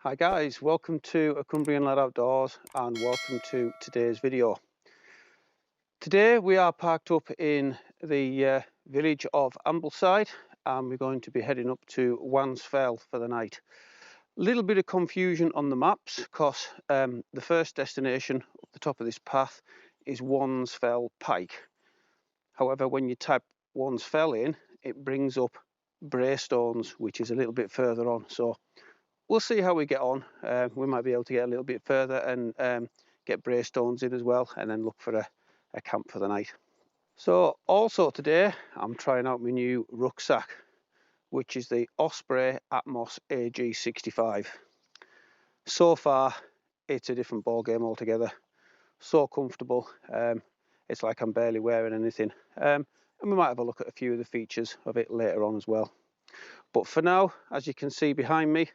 Hi guys, welcome to A Cumbrian Lad Outdoors and welcome to today's video. Today we are parked up in the village of Ambleside and we're going to be heading up to Wansfell for the night. A little bit of confusion on the maps because the first destination up the top of this path is Wansfell Pike. However, when you type Wansfell in, it brings up Braystones, which is a little bit further on. So we'll see how we get on. We might be able to get a little bit further and get Braystones in as well, and then look for a camp for the night. So also today I'm trying out my new rucksack, which is the Osprey Atmos AG65. So far it's a different ball game altogether. So comfortable, it's like I'm barely wearing anything, and we might have a look at a few of the features of it later on as well. But for now, as you can see behind me,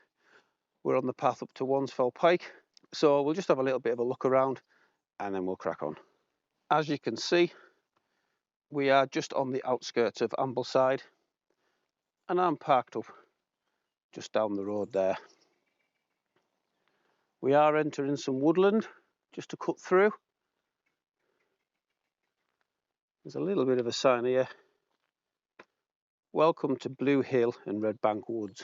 we're on the path up to Wansfell Pike, so we'll just have a little bit of a look around and then we'll crack on. As you can see, we are just on the outskirts of Ambleside and I'm parked up just down the road there. We are entering some woodland just to cut through. There's a little bit of a sign here. Welcome to Blue Hill and Red Bank Woods.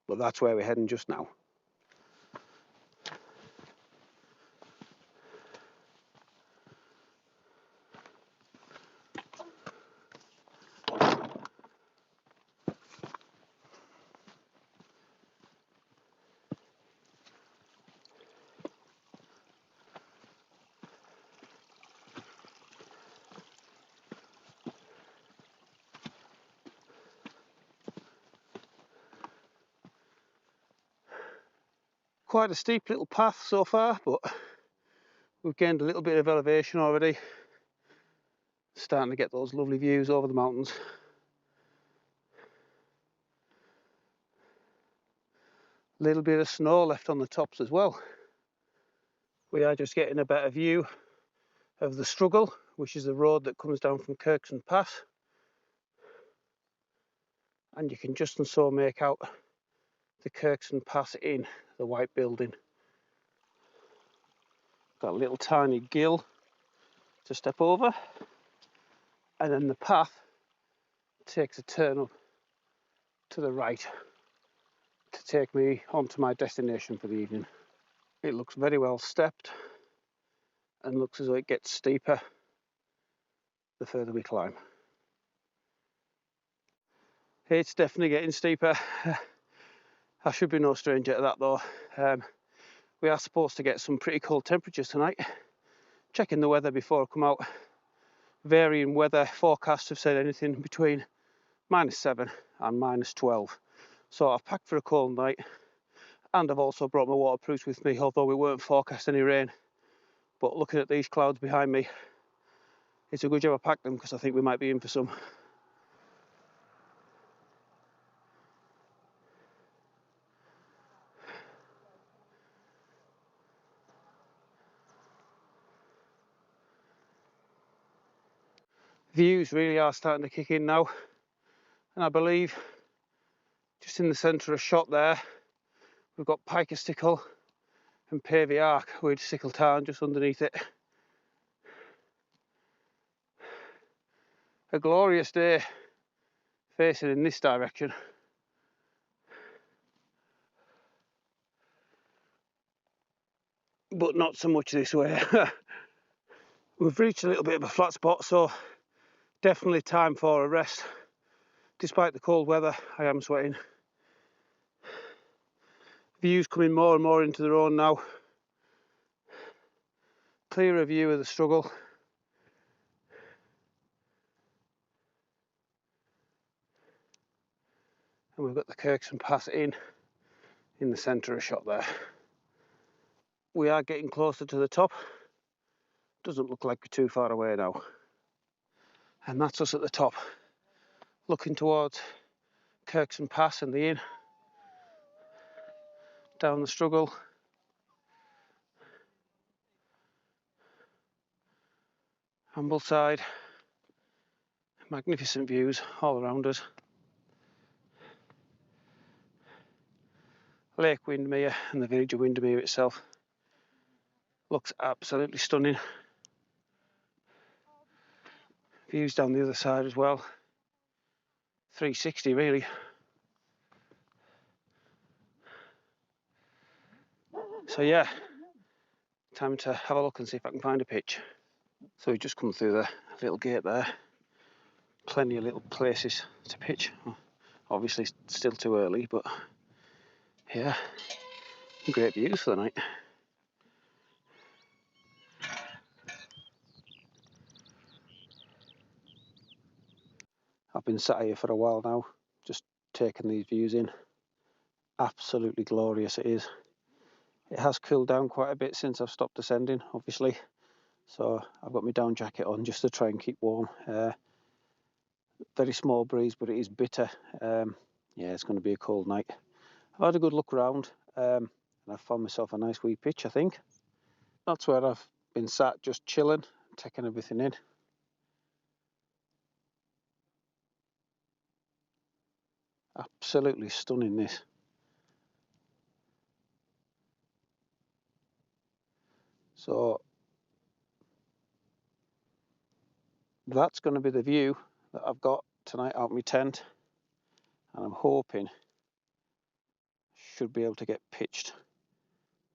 But that's where we're heading just now. Quite a steep little path so far, but we've gained a little bit of elevation already. Starting to get those lovely views over the mountains. A little bit of snow left on the tops as well. We are just getting a better view of the Struggle, which is the road that comes down from Kirkson Pass. And you can just and so make out the Kirkson Pass Inn, the white building. Got a little tiny gill to step over, and then the path takes a turn up to the right to take me onto my destination for the evening. It looks very well stepped and looks as though it gets steeper the further we climb. It's definitely getting steeper. I should be no stranger to that though. We are supposed to get some pretty cold temperatures tonight. Checking the weather before I come out. Varying weather forecasts have said anything between -7 and -12. So I've packed for a cold night, and I've also brought my waterproofs with me, although we weren't forecast any rain. But looking at these clouds behind me, it's a good job I packed them because I think we might be in for some. Views really are starting to kick in now, and I believe just in the centre of shot there we've got Piker Stickle and Pavey Ark with Sickle Tarn just underneath it. A glorious day facing in this direction. But not so much this way. We've reached a little bit of a flat spot, so definitely time for a rest. Despite the cold weather, I am sweating. Views coming more and more into their own now. Clearer view of the Struggle. And we've got the Kirkson Pass Inn in the centre of shot there. We are getting closer to the top. Doesn't look like we're too far away now. And that's us at the top, looking towards Kirkson Pass and the inn. Down the Struggle. Ambleside. Magnificent views all around us. Lake Windermere and the village of Windermere itself. Looks absolutely stunning. Views down the other side as well. 360 really. So yeah, time to have a look and see if I can find a pitch. So we just come through the little gate there. Plenty of little places to pitch. Obviously still too early, but yeah, great views for the night. I've been sat here for a while now, just taking these views in. Absolutely glorious it is. It has cooled down quite a bit since I've stopped descending, obviously. So I've got my down jacket on just to try and keep warm. Very small breeze, but it is bitter. Yeah, it's going to be a cold night. I've had a good look around, and I've found myself a nice wee pitch, I think. That's where I've been sat, just chilling, taking everything in. Absolutely stunning, this. So that's going to be the view that I've got tonight out of my tent, and I'm hoping should be able to get pitched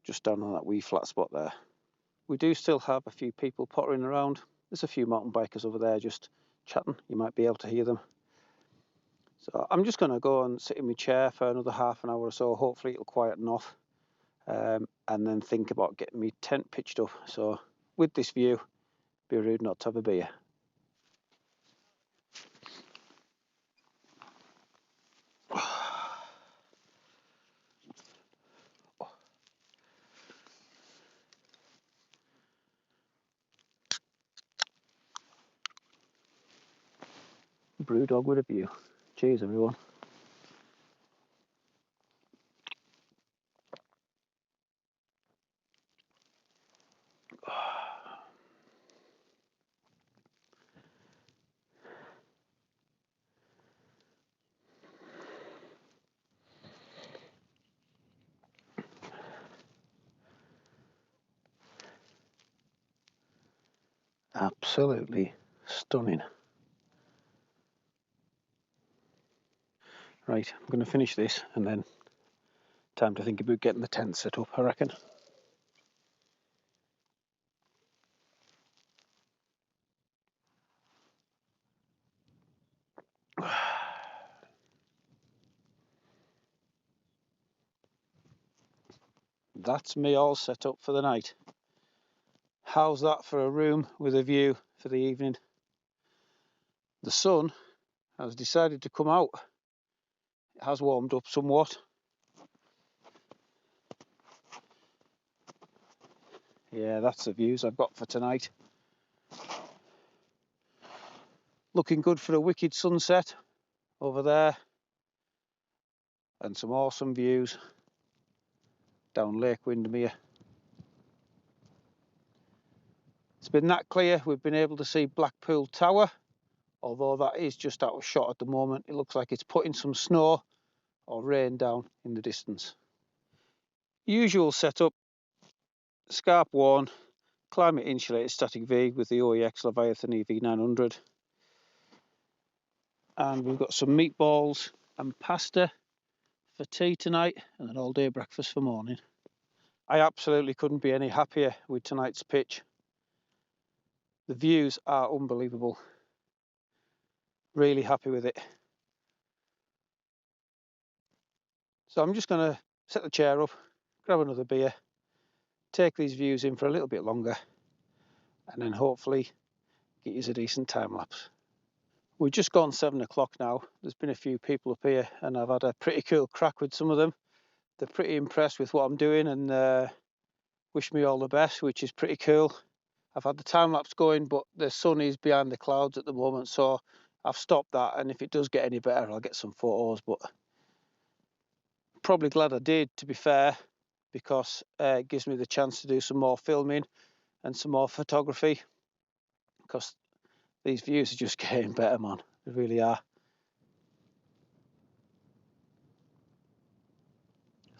just down on that wee flat spot there. We do still have a few people pottering around. There's a few mountain bikers over there just chatting. You might be able to hear them. So I'm just going to go and sit in my chair for another half an hour or so. Hopefully it'll quieten off, and then think about getting my tent pitched up. So with this view, it'd be rude not to have a beer. Brewdog with a view. Cheers everyone. Absolutely stunning. Right, I'm going to finish this and then time to think about getting the tent set up, I reckon. That's me all set up for the night. How's that for a room with a view for the evening? The sun has decided to come out. It has warmed up somewhat. Yeah, that's the views I've got for tonight. Looking good for a wicked sunset over there. And some awesome views down Lake Windermere. It's been that clear, we've been able to see Blackpool Tower, although that is just out of shot at the moment. It looks like it's putting some snow or rain down in the distance. Usual setup, Scarp 1, climate insulated static V with the OEX Leviathan EV900. And we've got some meatballs and pasta for tea tonight, and an all day breakfast for morning. I absolutely couldn't be any happier with tonight's pitch. The views are unbelievable. Really happy with it. So I'm just going to set the chair up, grab another beer, take these views in for a little bit longer, and then hopefully get you a decent time lapse. We've just gone 7 o'clock now. There's been a few people up here and I've had a pretty cool crack with some of them. They're pretty impressed with what I'm doing and wish me all the best, which is pretty cool. I've had the time lapse going, but the sun is behind the clouds at the moment, so I've stopped that, and if it does get any better I'll get some photos, but probably glad I did, to be fair, because it gives me the chance to do some more filming and some more photography, because these views are just getting better, man. They really are.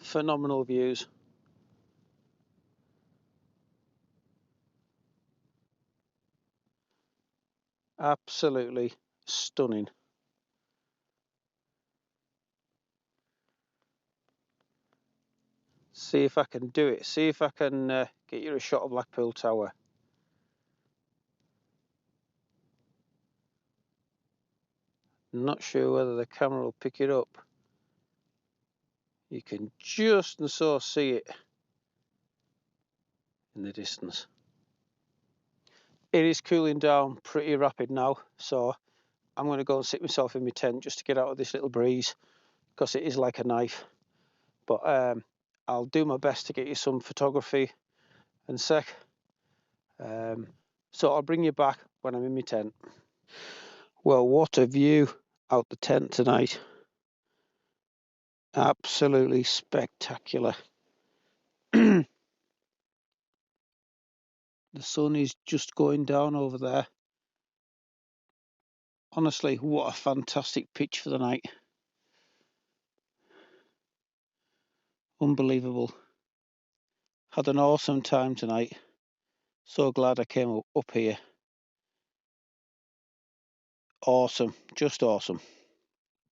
phenomenal views. Absolutely stunning. See if I can do it. See if I can get you a shot of Blackpool Tower. Not sure whether the camera will pick it up. You can just and so see it in the distance. It is cooling down pretty rapid now, so I'm going to go and sit myself in my tent just to get out of this little breeze, because it is like a knife. But I'll do my best to get you some photography and sec. So I'll bring you back when I'm in my tent. Well, what a view out the tent tonight. Absolutely spectacular. The sun is just going down over there. Honestly, what a fantastic pitch for the night. Unbelievable. Had an awesome time tonight. So glad I came up here. Awesome, just awesome.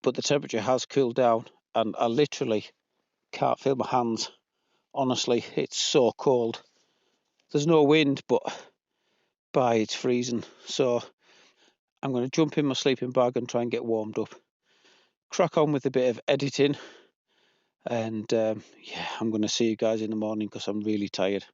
But the temperature has cooled down and I literally can't feel my hands. Honestly, it's so cold. There's no wind, but it's freezing. So I'm going to jump in my sleeping bag and try and get warmed up. Crack on with a bit of editing. And yeah, I'm going to see you guys in the morning because I'm really tired.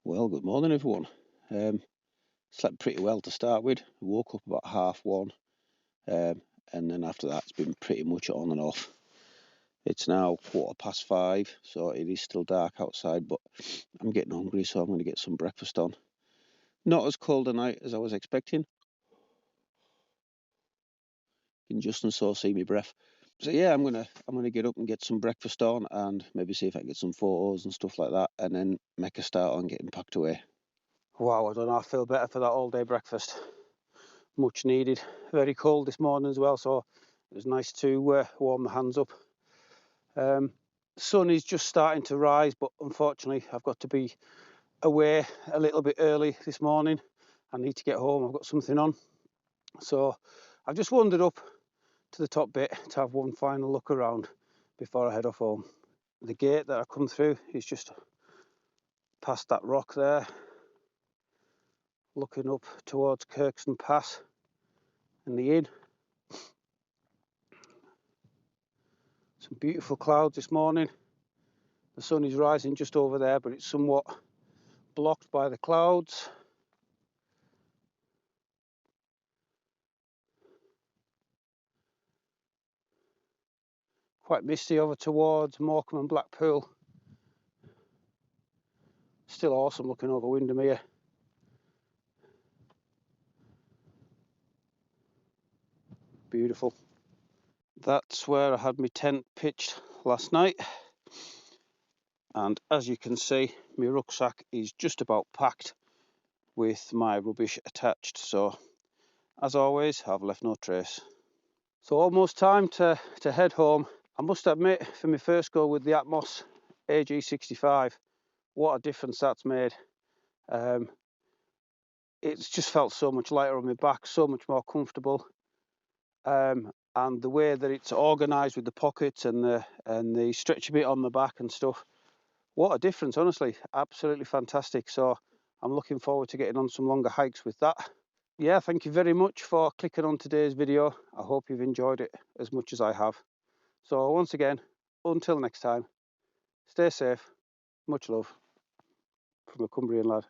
Well, good morning everyone. Slept pretty well to start with. Woke up about 1:30, and then after that it's been pretty much on and off. It's now 5:15, so it is still dark outside, but I'm getting hungry, so I'm going to get some breakfast on. Not as cold a night as I was expecting. You can just and so see me breath. So yeah, I'm gonna get up and get some breakfast on, and maybe see if I can get some photos and stuff like that, and then make a start on getting packed away. Wow, I don't know, I feel better for that all-day breakfast. Much needed. Very cold this morning as well, so it was nice to warm my hands up. The sun is just starting to rise, but unfortunately I've got to be away a little bit early this morning. I need to get home, I've got something on. So I've just wandered up to the top bit to have one final look around before I head off home. The gate that I come through is just past that rock there, looking up towards Kirkson Pass and the inn. Some beautiful clouds this morning. The sun is rising just over there, but it's somewhat blocked by the clouds. Quite misty over towards Morecambe and Blackpool. Still awesome looking over Windermere. Beautiful. That's where I had my tent pitched last night. And as you can see, my rucksack is just about packed with my rubbish attached. So as always, I've left no trace. So almost time to head home. I must admit, for my first go with the Atmos AG65, what a difference that's made. It's just felt so much lighter on my back, so much more comfortable. And the way that it's organised with the pockets and the stretchy bit on the back and stuff, what a difference, honestly. Absolutely fantastic. So I'm looking forward to getting on some longer hikes with that. Yeah, thank you very much for clicking on today's video. I hope you've enjoyed it as much as I have. So once again, until next time, stay safe. Much love from a Cumbrian lad.